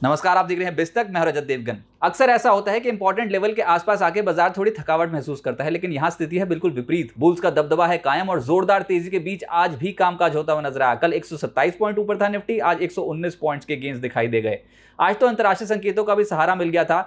नमस्कार, आप देख रहे हैं बिस्तक। मैं रजत देवगन। अक्सर ऐसा होता है कि इंपॉर्टेंट लेवल के आसपास आके बाजार थोड़ी थकावट महसूस करता है, लेकिन यहां स्थिति है बिल्कुल विपरीत। बुल्स का दबदबा है कायम और जोरदार तेजी के बीच आज भी कामकाज होता हुआ नजर आया। कल 127 पॉइंट ऊपर था निफ्टी, आज 119 पॉइंट्स के गेंस दिखाई दे गए। आज तो अंतर्राष्ट्रीय संकेतों का भी सहारा मिल गया था।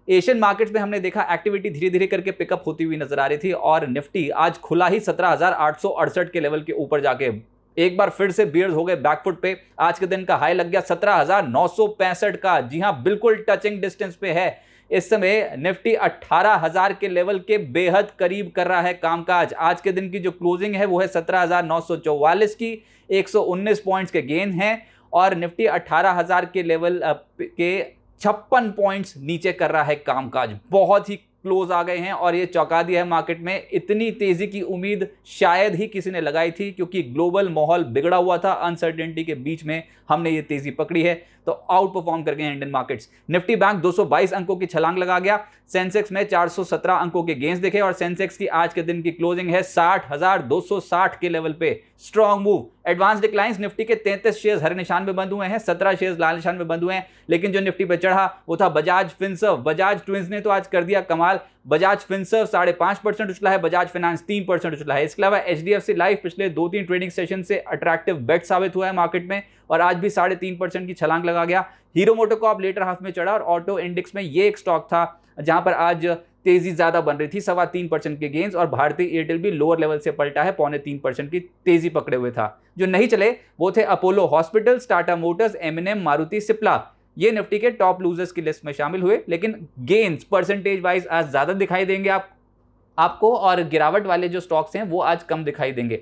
एशियन मार्केट्स में हमने देखा एक्टिविटी धीरे धीरे करके पिकअप होती हुई नजर आ रही थी और निफ्टी आज खुला ही 17,868 के लेवल के ऊपर जाके एक बार फिर से बियर्स हो गए बैकफुट पे। आज के दिन का हाई लग गया 17,965 का। जी हां, बिल्कुल टचिंग डिस्टेंस पे है। इस समय निफ्टी 18,000 के लेवल के बेहद करीब कर रहा है कामकाज। आज के दिन की जो क्लोजिंग है वो है 17,944 की। 119 पॉइंट्स के गेन हैं और निफ्टी 18,000 के लेवल के 56 पॉइंट्स नीचे कर रहा है कामकाज। बहुत ही क्लोज आ गए हैं और ये चौंका दिया है मार्केट में। इतनी तेजी की उम्मीद शायद ही किसी ने लगाई थी, क्योंकि ग्लोबल माहौल बिगड़ा हुआ था। अनसर्टेनिटी के बीच में हमने ये तेजी पकड़ी है, तो आउट परफॉर्म कर गए हैं इंडियन मार्केट्स। निफ्टी बैंक 222 अंकों की छलांग लगा गया। सेंसेक्स में 417 अंकों के गेंस दिखे और सेंसेक्स की आज के दिन की क्लोजिंग है 60,260 के लेवल पे। Strong move. Advance declines. Nifty के 33 शेयर्स हरे निशान में बंद हुए हैं, 17 शेयर्स लाल निशान में बंद हुए हैं। लेकिन जो निफ्टी पे चढ़ा वो था बजाज फिनसर्व। बजाज ट्विंस ने तो आज कर दिया कमाल। बजाज फिनसर्व 5.5% उछला है, बजाज फाइनेंस 3% उछला है। इसके अलावा एचडीएफसी लाइफ पिछले 2-3 ट्रेडिंग सेशन से अट्रैक्टिव बेट साबित हुआ है मार्केट में और आज भी 3.5% की छलांग लगा गया। हीरो मोटोकॉर्प लेटर हाफ में चढ़ा और ऑटो इंडेक्स में ये एक स्टॉक था जहां पर आज तेजी ज्यादा बन रही थी, 3.25% के गेंस। और भारतीय एयरटेल भी लोअर लेवल से पलटा है, 0.25% की तेजी पकड़े हुए था। जो नहीं चले वो थे अपोलो हॉस्पिटल्स, टाटा मोटर्स, एमएनएम, मारुति, सिप्ला। ये निफ्टी के टॉप लूजर्स की लिस्ट में शामिल हुए, लेकिन गेन्स परसेंटेज वाइज आज ज्यादा दिखाई देंगे आपको और गिरावट वाले जो स्टॉक्स हैं वो आज कम दिखाई देंगे।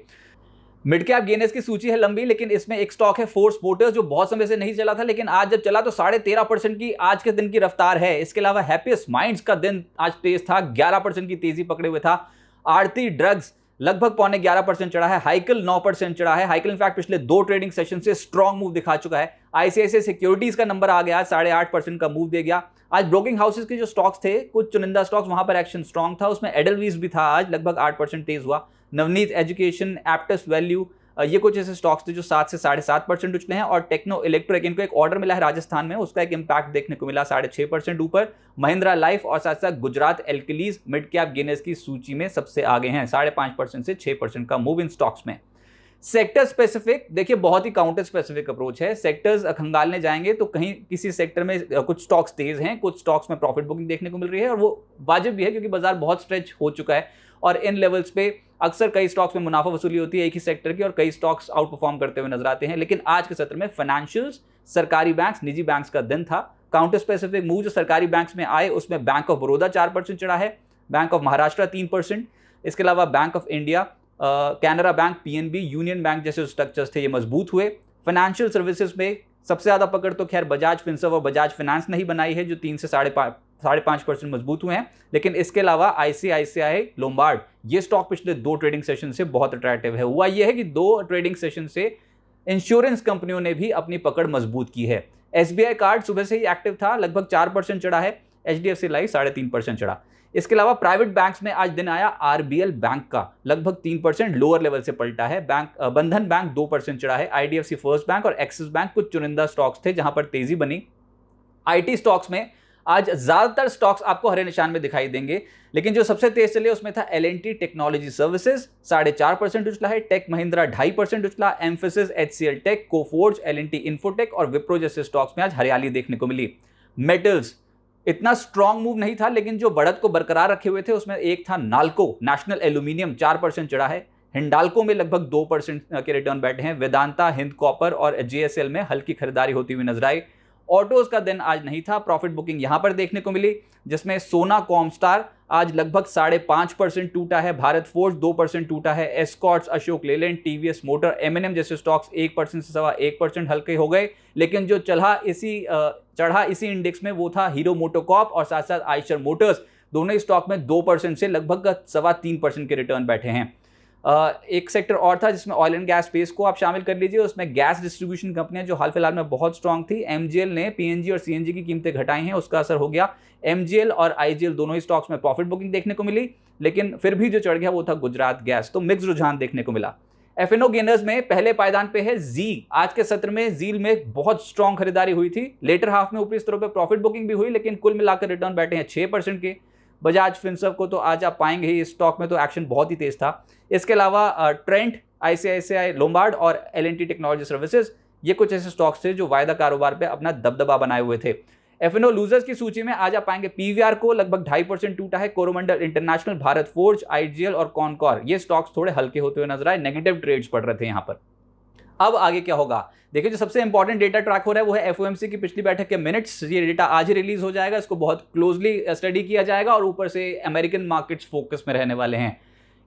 मिड कैप गेनर्स की सूची है लंबी, लेकिन इसमें एक स्टॉक है फोर्स मोटर्स जो बहुत समय से नहीं चला था, लेकिन आज जब चला तो 13.5% की आज के दिन की रफ्तार है। इसके अलावा हैप्पीएस्ट माइंड्स का दिन आज तेज था, 11% की तेजी पकड़े हुए था। आरती ड्रग्स लगभग 11.25% चढ़ा है। हाइकल 9% चढ़ा है। हाइकल इनफैक्ट पिछले 2 ट्रेडिंग सेशन से स्ट्रॉन्ग मूव दिखा चुका है। आईसीआईसीआई सिक्योरिटीज का नंबर आ गया, 8.5% का मूव दे गया। आज ब्रोकिंग हाउसेस के जो स्टॉक्स थे, कुछ चुनिंदा स्टॉक्स, वहां पर एक्शन स्ट्रॉन्ग था। उसमें एडलवीज भी था, आज लगभग 8% तेज हुआ। नवनीत एजुकेशन, एप्टस वैल्यू, ये कुछ ऐसे स्टॉक्स थे जो 7 से 7.5% उछले हैं। और टेक्नो इलेक्ट्रिक, इनको एक ऑर्डर मिला है राजस्थान में, उसका एक इंपैक्ट देखने को मिला, 6.5% ऊपर। महिंद्रा लाइफ और साथ साथ Gujarat alkalis mid cap gainers की सूची में सबसे आगे हैं, 5.5% से 6% का मूव इन स्टॉक्स में। सेक्टर स्पेसिफिक देखिए, बहुत ही काउंटर स्पेसिफिक अप्रोच है। सेक्टर्स खंगालने जाएंगे तो कहीं किसी सेक्टर में कुछ स्टॉक्स तेज हैं, कुछ स्टॉक्स में प्रॉफिट बुकिंग देखने को मिल रही है और वो वाजिब भी है, क्योंकि बाजार बहुत स्ट्रेच हो चुका है और इन लेवल्स पे अक्सर कई स्टॉक्स में मुनाफा वसूली होती है एक ही सेक्टर की और कई स्टॉक्स आउट परफॉर्म करते हुए नजर आते हैं। लेकिन आज के सत्र में फाइनेंशियल्स, सरकारी बैंक्स, निजी बैंक्स का दिन था। काउंटर स्पेसिफिक मूव जो सरकारी बैंक्स में आए उसमें बैंक ऑफ बड़ौदा 4% चढ़ा है, बैंक ऑफ महाराष्ट्र 3%। इसके अलावा bank of India, Canara bank, PNB, union bank जैसे स्ट्रक्चर्स थे ये मजबूत हुए। फाइनेंशियल सर्विसेज में सबसे ज्यादा पकड़ तो खैर बजाज फिनसर्व और बजाज फाइनेंस नहीं बनाई है, जो 3 से 5.5% मजबूत हुए हैं। लेकिन इसके अलावा आईसीआईसीआई लोम्बार्ड, ये स्टॉक पिछले 2 ट्रेडिंग सेशन से बहुत अट्रैक्टिव है। हुआ यह है कि 2 ट्रेडिंग सेशन से इंश्योरेंस कंपनियों ने भी अपनी पकड़ मजबूत की है। एसबीआई कार्ड सुबह से ही एक्टिव था, लगभग 4% चढ़ा है। एचडीएफसी लाइफ 3.5% चढ़ा। इसके अलावा प्राइवेट बैंक्स में आज दिन आया आरबीएल बैंक का, लगभग 3% लोअर लेवल से पलटा है। बंधन बैंक 2% चढ़ा है। आईडीएफसी फर्स्ट बैंक और एक्सिस बैंक कुछ चुनिंदा स्टॉक्स थे जहां पर तेजी बनी। आईटी स्टॉक्स में आज ज्यादातर स्टॉक्स आपको हरे निशान में दिखाई देंगे, लेकिन जो सबसे तेज चले उसमें था एल&टी टेक्नोलॉजी सर्विसेज, 4.5% उछला है। टेक महिंद्रा 2.5% उछला। एम्फेसिस, एचसीएल टेक, कोफोर्ज, एल&टी इन्फोटेक और विप्रो जैसे स्टॉक्स में आज हरियाली देखने को मिली। मेटल्स इतना स्ट्रॉन्ग मूव नहीं था, लेकिन जो बढ़त को बरकरार रखे हुए थे उसमें एक था नाल्को, नेशनल एल्यूमिनियम 4% चढ़ा है। हिंडाल्को में लगभग 2% के रिटर्न बैठे हैं। वेदांता, हिंद कॉपर और जेएसएल में हल्की खरीदारी होती हुई नजर आई। ऑटोज का दिन आज नहीं था, प्रॉफिट बुकिंग यहां पर देखने को मिली, जिसमें सोना कॉमस्टार आज लगभग 5.5% टूटा है। भारत फोर्ज 2% टूटा है। एस्कॉर्ट्स, अशोक लेलैंड, टीवीएस मोटर, एमएनएम जैसे स्टॉक्स 1% से 1.25% हल्के हो गए। लेकिन जो चढ़ा इसी इंडेक्स में वो था हीरो मोटोकॉर्प और साथ साथ आइशर मोटर्स। दोनों ही स्टॉक में 2% से लगभग 3.25% के रिटर्न बैठे हैं। एक सेक्टर और था जिसमें ऑयल एंड गैस स्पेस को आप शामिल कर लीजिए। उसमें गैस डिस्ट्रीब्यूशन कंपनियां जो हाल फिलहाल में बहुत स्ट्रांग थी, एमजीएल ने पीएनजी और सीएनजी की कीमतें घटाई हैं, उसका असर हो गया। एमजीएल और आईजीएल दोनों ही स्टॉक्स में प्रॉफिट बुकिंग देखने को मिली, लेकिन फिर भी जो चढ़ गया वो था गुजरात गैस। तो मिक्स रुझान देखने को मिला। एफएनओ गेनर्स में पहले पायदान पे है जी। आज के सत्र में जील में बहुत स्ट्रॉन्ग खरीदारी हुई थी। लेटर हाफ में ऊपरी स्तरों पे प्रॉफिट बुकिंग भी हुई, लेकिन कुल मिलाकर रिटर्न बैठे हैं 6% के। बजाज फिनसर्व को तो आज आप पाएंगे ही, इस स्टॉक में तो एक्शन बहुत ही तेज था। इसके अलावा ट्रेंट, आईसीआईसीआई लोम्बार्ड और एलएनटी टेक्नोलॉजी सर्विसेज, ये कुछ ऐसे स्टॉक्स थे जो वायदा कारोबार पे अपना दबदबा बनाए हुए थे। एफएनओ लूजर्स की सूची में आज आप पाएंगे पीवीआर को लगभग 2.5% टूटा है। Coromandel international, Bharat forge, IGL और कॉनकॉर, ये स्टॉक्स थोड़े हल्के होते हुए नजर आए, नेगेटिव ट्रेड्स पड़ रहे थे यहां पर। अब आगे क्या होगा देखिए, जो सबसे इंपॉर्टेंट डेटा ट्रैक हो रहा है वो है एफओएमसी की पिछली बैठक के मिनट्स। ये डेटा आज ही रिलीज हो जाएगा, इसको बहुत क्लोजली स्टडी किया जाएगा और ऊपर से अमेरिकन मार्केट्स फोकस में रहने वाले हैं।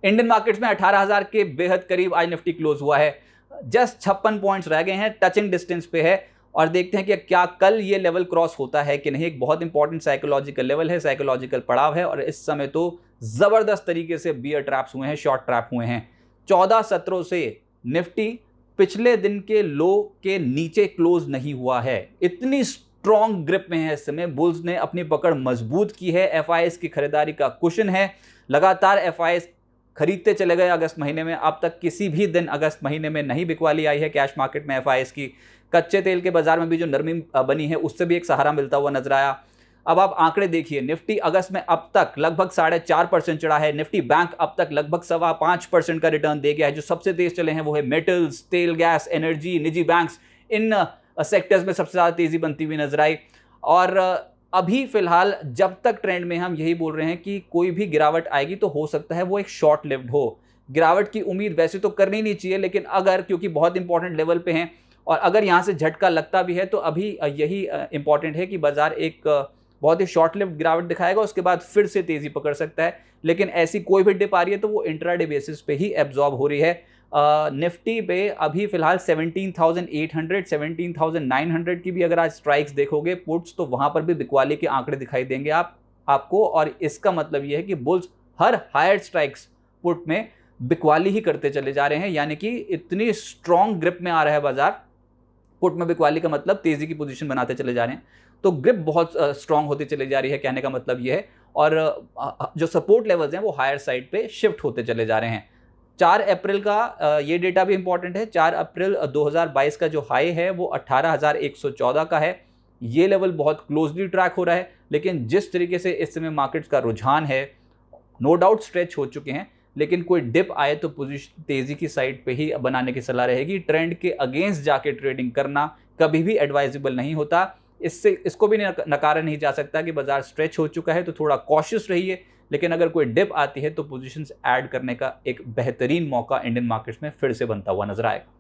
इंडियन मार्केट्स में 18,000 के बेहद करीब आज निफ्टी क्लोज हुआ है, जस्ट 56 पॉइंट्स रह गए हैं, टचिंग डिस्टेंस पे है। और देखते हैं कि क्या कल ये लेवल क्रॉस होता है कि नहीं। एक बहुत इंपॉर्टेंट साइकोलॉजिकल लेवल है, साइकोलॉजिकल पड़ाव है, और इस समय तो जबरदस्त तरीके से बियर ट्रैप्स हुए हैं, शॉर्ट ट्रैप हुए हैं। 14 सत्रों से निफ्टी पिछले दिन के लो के नीचे क्लोज नहीं हुआ है। इतनी स्ट्रॉन्ग ग्रिप में है इस समय। बुल्स ने अपनी पकड़ मजबूत की है। एफआईएस की खरीदारी का कुशन है, लगातार एफआईएस खरीदते चले गए अगस्त महीने में। अब तक किसी भी दिन अगस्त महीने में नहीं बिकवाली आई है कैश मार्केट में एफआईएस की। कच्चे तेल के बाजार में भी जो नरमी बनी है उससे भी एक सहारा मिलता हुआ नजर आया। अब आप आंकड़े देखिए, निफ्टी अगस्त में अब तक लगभग 4.5% चढ़ा है। निफ्टी बैंक अब तक लगभग 5.25% का रिटर्न दे गया है। जो सबसे तेज चले हैं वो है मेटल्स, तेल, गैस, एनर्जी, निजी बैंक्स, इन सेक्टर्स में सबसे ज़्यादा तेजी बनती हुई नजर आई। और अभी फिलहाल जब तक ट्रेंड में हम यही बोल रहे हैं कि कोई भी गिरावट आएगी तो हो सकता है वो एक शॉर्ट लिव्ड हो। गिरावट की उम्मीद वैसे तो करनी नहीं चाहिए, लेकिन अगर, क्योंकि बहुत इंपॉर्टेंट लेवल पे हैं और अगर यहाँ से झटका लगता भी है तो अभी यही इंपॉर्टेंट है कि बाजार एक बहुत ही शॉर्ट लिव्ड गिरावट दिखाएगा, उसके बाद फिर से तेजी पकड़ सकता है। लेकिन ऐसी कोई भी डिप आ रही है तो वो इंट्राडे बेसिस पे ही एब्जॉर्ब हो रही है। निफ्टी पे अभी फिलहाल 17,800, 17,900 की भी अगर आज स्ट्राइक्स देखोगे पुट्स, तो वहां पर भी बिकवाली के आंकड़े दिखाई देंगे आपको। और इसका मतलब यह है कि बुल्स हर हायर स्ट्राइक्स पुट में बिकवाली ही करते चले जा रहे हैं, यानी कि इतनी स्ट्रॉन्ग ग्रिप में आ रहा है बाजार। पुट में बिकवाली का मतलब तेजी की पोजीशन बनाते चले जा रहे हैं, तो ग्रिप बहुत स्ट्रॉन्ग होती चली जा रही है, कहने का मतलब ये है। और जो सपोर्ट लेवल्स हैं वो हायर साइड पे शिफ्ट होते चले जा रहे हैं। 4 अप्रैल का ये डेटा भी इंपॉर्टेंट है। 4 अप्रैल 2022 का जो हाई है वो 18,114 का है। ये लेवल बहुत क्लोजली ट्रैक हो रहा है, लेकिन जिस तरीके से इस समय मार्केट्स का रुझान है, नो डाउट स्ट्रेच हो चुके हैं, लेकिन कोई डिप आए तो पोजीशन तेजी की साइड पे ही बनाने की सलाह रहेगी। ट्रेंड के अगेंस्ट जाके ट्रेडिंग करना कभी भी एडवाइजेबल नहीं होता। इसको भी नकारा नहीं जा सकता कि बाजार स्ट्रेच हो चुका है तो थोड़ा कॉशियस रहिए, लेकिन अगर कोई डिप आती है तो पोजीशंस ऐड करने का एक बेहतरीन मौका इंडियन मार्केट्स में फिर से बनता हुआ नजर आएगा।